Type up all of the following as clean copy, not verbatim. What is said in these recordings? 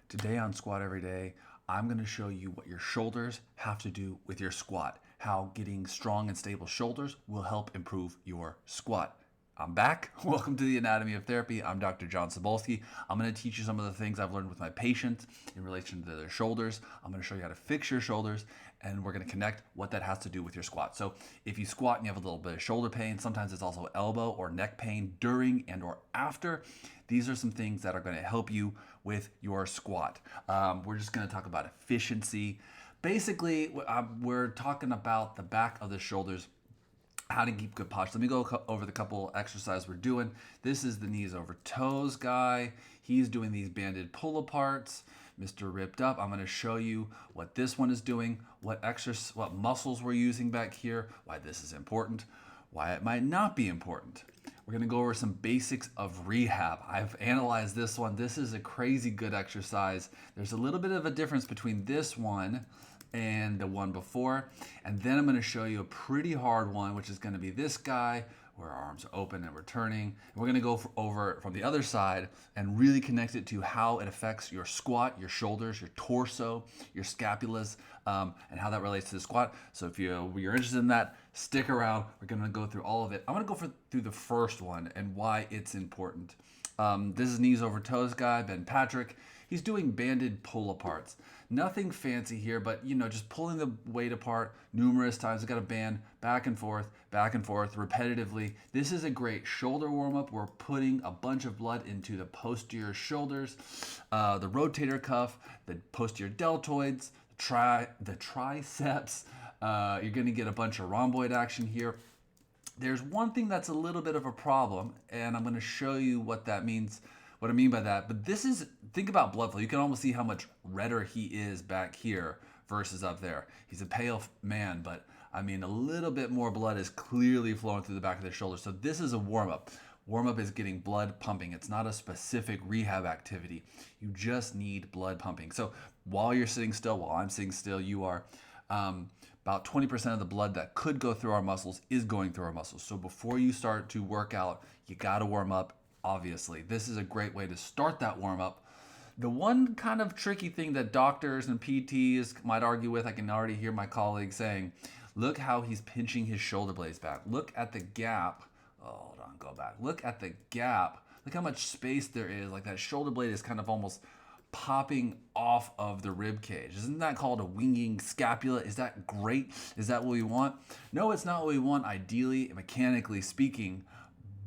Today on Squat Every Day, I'm going to show you what your shoulders have to do with your squat, how getting strong and stable shoulders will help improve your squat. I'm back. Welcome to the Anatomy of Therapy. I'm Dr. John Cybulski. I'm going to teach you some of the things I've learned with my patients in relation to their shoulders. I'm going to show you how to fix your shoulders, and we're going to connect what that has to do with your squat. So if you squat and you have a little bit of shoulder pain, sometimes it's also elbow or neck pain during and or after. These are some things that are going to help you with your squat. We're just going to talk about efficiency. Basically, we're talking about the back of the shoulders, how to keep good posture. Let me go over the couple exercises we're doing. This is the knees over toes guy. He's doing these banded pull aparts. Mr. Ripped Up. I'm going to show you what this one is doing, what muscles we're using back here, why this is important, why it might not be important. We're going to go over some basics of rehab. I've analyzed this one. This is a crazy good exercise. There's a little bit of a difference between this one and the one before. And then I'm going to show you a pretty hard one, which is going to be this guy, where our arms are open and we're turning. And we're going to go over from the other side and really connect it to how it affects your squat, your shoulders, your torso, your scapulas, and how that relates to the squat. So if you're interested in that, stick around. We're going to go through all of it. I'm going to go through the first one and why it's important. This is knees over toes guy, Ben Patrick. He's doing banded pull aparts. Nothing fancy here, but just pulling the weight apart numerous times. We've got a band back and forth, repetitively. This is a great shoulder warm-up. We're putting a bunch of blood into the posterior shoulders, the rotator cuff, the posterior deltoids, the triceps. You're going to get a bunch of rhomboid action here. There's one thing that's a little bit of a problem, and I'm going to show you what that means, what I mean by that. But think about blood flow. You can almost see how much redder he is back here versus up there. He's a pale man, but I mean, a little bit more blood is clearly flowing through the back of the shoulder. So this is a warm-up. Warm-up is getting blood pumping. It's not a specific rehab activity. You just need blood pumping. So while you're sitting still, while I'm sitting still, you are about 20% of the blood that could go through our muscles is going through our muscles. So before you start to work out, you got to warm up, obviously. This is a great way to start that warm up. The one kind of tricky thing that doctors and PTs might argue with, I can already hear my colleagues saying, look how he's pinching his shoulder blades back. Look at the gap. Oh, hold on, go back. Look at the gap. Look how much space there is. Like that shoulder blade is kind of almost popping off of the rib cage. Isn't that called a winging scapula? Is that great? Is that what we want? No, it's not what we want ideally, mechanically speaking,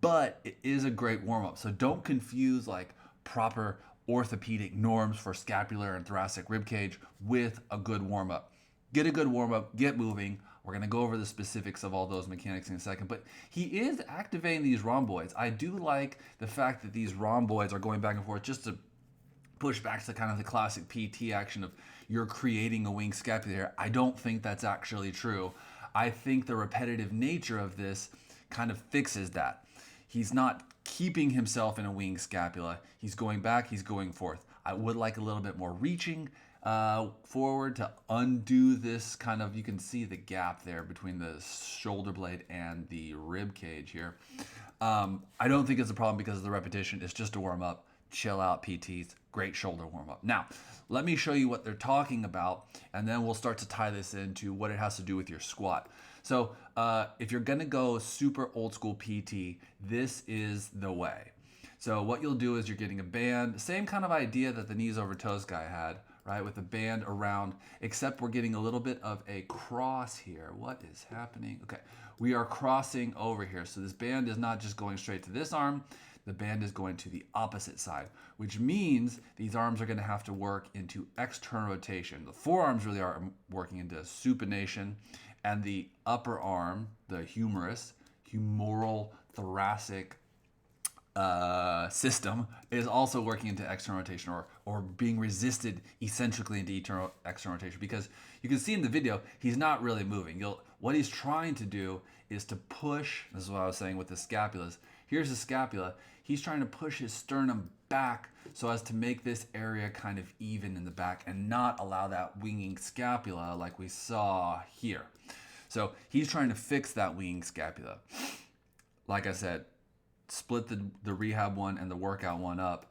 but it is a great warm-up. So don't confuse like proper orthopedic norms for scapular and thoracic rib cage with a good warm-up. Get a good warm-up, get moving. We're going to go over the specifics of all those mechanics in a second, but he is activating these rhomboids. I do like the fact that these rhomboids are going back and forth just to push back to kind of the classic PT action of you're creating a wing scapula here. I don't think that's actually true. I think the repetitive nature of this kind of fixes that. He's not keeping himself in a wing scapula. He's going back, he's going forth. I would like a little bit more reaching forward to undo this kind of, you can see the gap there between the shoulder blade and the rib cage here. I don't think it's a problem because of the repetition. It's just a warm up. Chill out, PTs. Great shoulder warm up. Now, let me show you what they're talking about, and then we'll start to tie this into what it has to do with your squat. So if you're going to go super old school PT, this is the way. So what you'll do is you're getting a band, same kind of idea that the knees over toes guy had, right? With a band around, except we're getting a little bit of a cross here. What is happening? Okay, we are crossing over here. So this band is not just going straight to this arm, the band is going to the opposite side, which means these arms are going to have to work into external rotation. The forearms really are working into supination, and the upper arm, the humeral thoracic system is also working into external rotation or being resisted eccentrically into external rotation, because you can see in the video he's not really moving. What he's trying to do is to push, this is what I was saying with the scapulas. Here's the scapula. He's trying to push his sternum back so as to make this area kind of even in the back and not allow that winging scapula like we saw here. So he's trying to fix that winging scapula. Like I said, split the rehab one and the workout one up.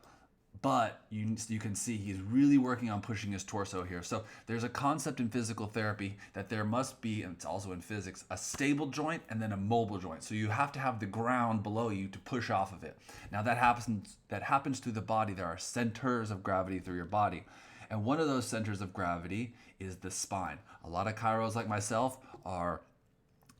but you can see he's really working on pushing his torso here. So there's a concept in physical therapy that there must be, and it's also in physics, a stable joint and then a mobile joint. So you have to have the ground below you to push off of it. Now that happens through the body. There are centers of gravity through your body. And one of those centers of gravity is the spine. A lot of chiros like myself are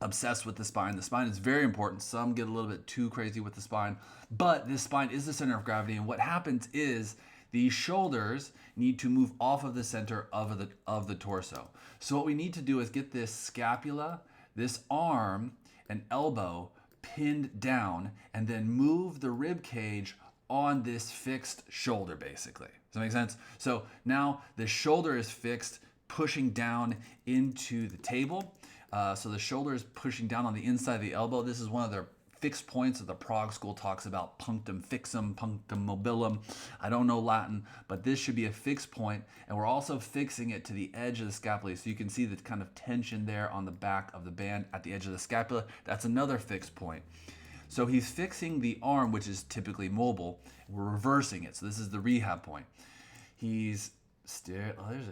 obsessed with the spine. The spine is very important. Some get a little bit too crazy with the spine, but this spine is the center of gravity. And what happens is these shoulders need to move off of the center of the torso. So what we need to do is get this scapula, this arm, and elbow pinned down, and then move the rib cage on this fixed shoulder, basically. Does that make sense? So now the shoulder is fixed, pushing down into the table. So the shoulder is pushing down on the inside of the elbow. This is one of their fixed points that the Prague school talks about, punctum fixum, punctum mobilum. I don't know Latin, but this should be a fixed point. And we're also fixing it to the edge of the scapula. So you can see the kind of tension there on the back of the band at the edge of the scapula. That's another fixed point. So he's fixing the arm, which is typically mobile. We're reversing it. So this is the rehab point. He's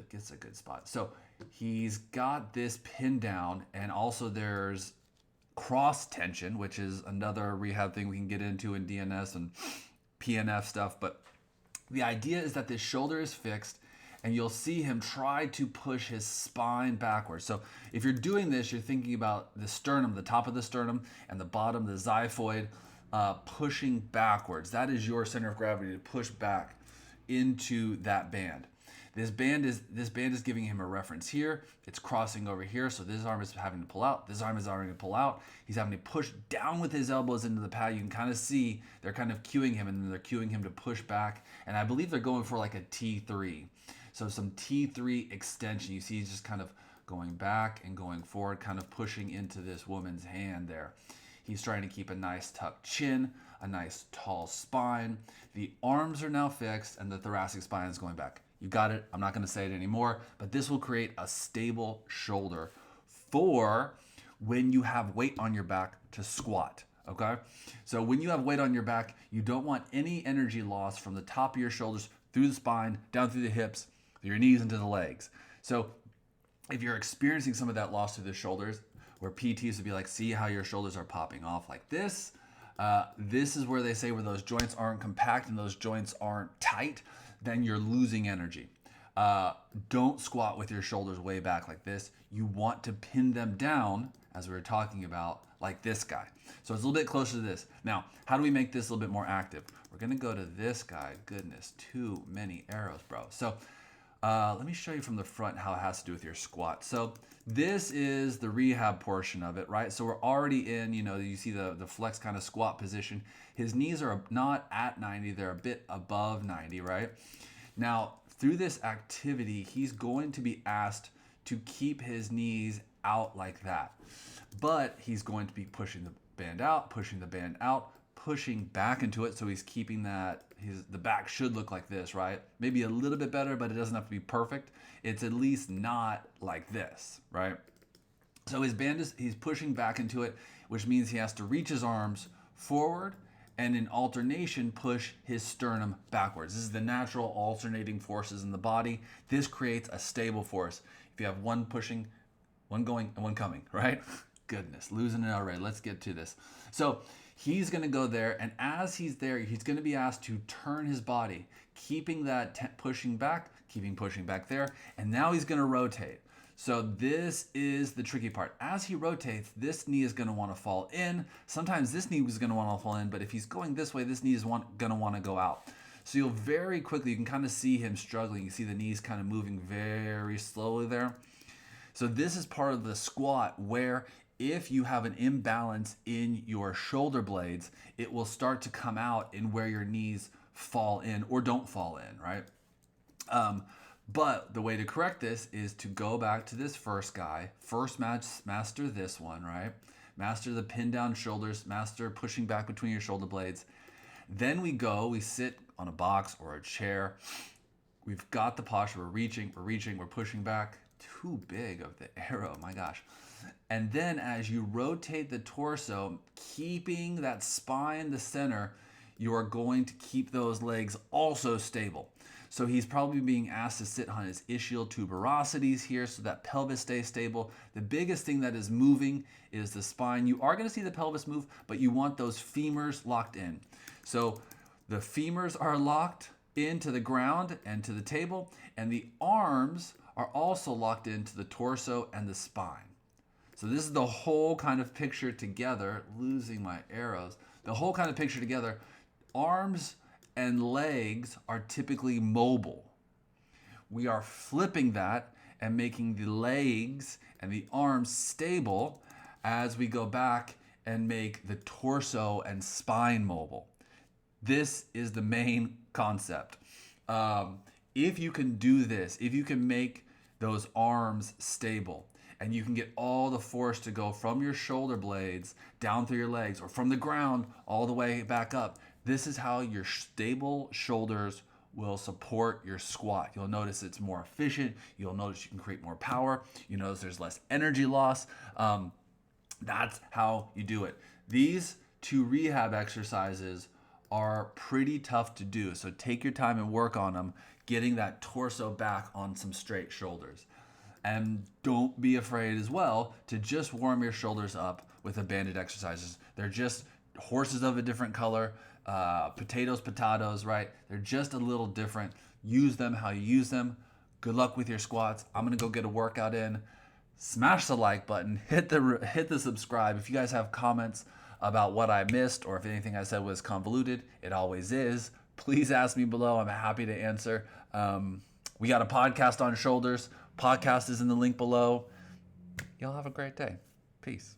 gets a good spot. So he's got this pinned down, and also there's cross tension, which is another rehab thing we can get into in DNS and PNF stuff. But the idea is that this shoulder is fixed, and you'll see him try to push his spine backwards. So if you're doing this, you're thinking about the sternum, the top of the sternum, and the bottom, the xiphoid, pushing backwards. That is your center of gravity, to push back into that band. This band is giving him a reference here. It's crossing over here, so this arm is having to pull out. This arm is having to pull out. He's having to push down with his elbows into the pad. You can kind of see they're kind of cueing him, and then they're cueing him to push back. And I believe they're going for like a T3. So some T3 extension. You see he's just kind of going back and going forward, kind of pushing into this woman's hand there. He's trying to keep a nice tucked chin, a nice tall spine. The arms are now fixed, and the thoracic spine is going back. You got it. I'm not going to say it anymore, but this will create a stable shoulder for when you have weight on your back to squat. Okay? So when you have weight on your back, you don't want any energy loss from the top of your shoulders through the spine, down through the hips, through your knees, into the legs. So if you're experiencing some of that loss through the shoulders, where PTs would be like, see how your shoulders are popping off like this. This is where they say where those joints aren't compact and those joints aren't tight, then you're losing energy. Don't squat with your shoulders way back like this. You want to pin them down, as we were talking about, like this guy. So it's a little bit closer to this. Now, how do we make this a little bit more active? We're gonna go to this guy. Goodness, too many arrows, bro. So let me show you from the front how it has to do with your squat. So this is the rehab portion of it, right? So we're already in, you see the flex kind of squat position. His knees are not at 90, they're a bit above 90, right? Now, through this activity, he's going to be asked to keep his knees out like that. But he's going to be pushing the band out, pushing the band out, pushing back into it, so he's keeping that, the back should look like this, right? Maybe a little bit better, but it doesn't have to be perfect. It's at least not like this, right? So his band he's pushing back into it, which means he has to reach his arms forward and in alternation push his sternum backwards. This is the natural alternating forces in the body. This creates a stable force. If you have one pushing, one going, and one coming, right? Goodness, losing it already. Let's get to this. So he's going to go there, and as he's there, he's going to be asked to turn his body, keeping that pushing back, keeping pushing back there, and now he's going to rotate. So this is the tricky part. As he rotates, this knee is going to want to fall in. Sometimes this knee is going to want to fall in, but if he's going this way, this knee is going to want to go out. So you'll very quickly, you can kind of see him struggling. You see the knees kind of moving very slowly there. So this is part of the squat where if you have an imbalance in your shoulder blades, it will start to come out in where your knees fall in or don't fall in, right? But the way to correct this is to go back to this first guy, master this one, right? Master the pin down shoulders, master pushing back between your shoulder blades. Then we sit on a box or a chair. We've got the posture, we're reaching, we're pushing back. Too big of the arrow, my gosh. And then as you rotate the torso, keeping that spine the center, you are going to keep those legs also stable. So he's probably being asked to sit on his ischial tuberosities here so that pelvis stays stable. The biggest thing that is moving is the spine. You are going to see the pelvis move, but you want those femurs locked in. So the femurs are locked into the ground and to the table, and the arms are also locked into the torso and the spine. So this is the whole kind of picture together, losing my arrows. The whole kind of picture together. Arms and legs are typically mobile. We are flipping that and making the legs and the arms stable as we go back and make the torso and spine mobile. This is the main concept. If you can do this, if you can make those arms stable, and you can get all the force to go from your shoulder blades down through your legs or from the ground all the way back up, this is how your stable shoulders will support your squat. You'll notice it's more efficient. You'll notice you can create more power. You notice there's less energy loss. That's how you do it. These 2 rehab exercises are pretty tough to do. So take your time and work on them, getting that torso back on some straight shoulders. And don't be afraid as well to just warm your shoulders up with the banded exercises. They're just horses of a different color, potatoes, right? They're just a little different. Use them how you use them. Good luck with your squats. I'm gonna go get a workout in. Smash the like button, hit the subscribe. If you guys have comments about what I missed or if anything I said was convoluted, it always is. Please ask me below. I'm happy to answer. We got a podcast on shoulders. Podcast is in the link below. Y'all have a great day. Peace.